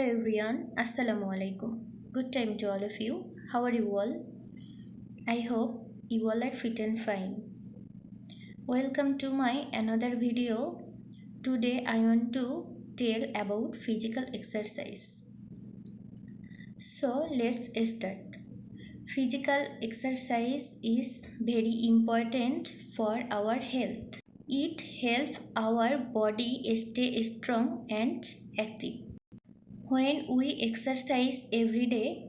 Hello everyone, Assalamu alaikum. Good time to all of you. How are you all? I hope you all are fit and fine. Welcome to my another video. Today I want to tell about physical exercise. So let's start. Physical exercise is very important for our health. It helps our body stay strong and active. When we exercise every day,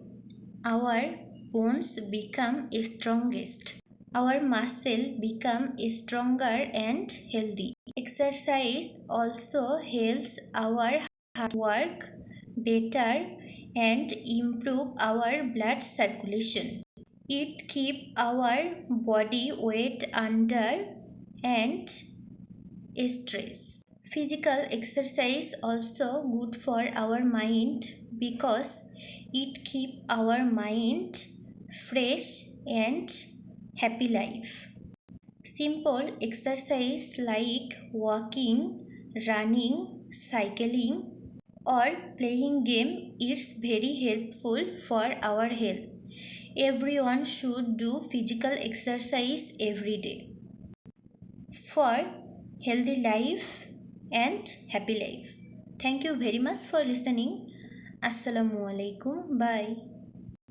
our bones become strongest. Our muscle become stronger and healthy. Exercise also helps our heart work better and improve our blood circulation. It keep our body weight under and stress. Physical exercise also good for our mind because it keep our mind fresh and happy life. Simple exercise like walking, running, cycling or playing game is very helpful for our health. Everyone should do physical exercise every day for healthy life and happy life. Thank you very much for listening. Assalamu alaikum. Bye.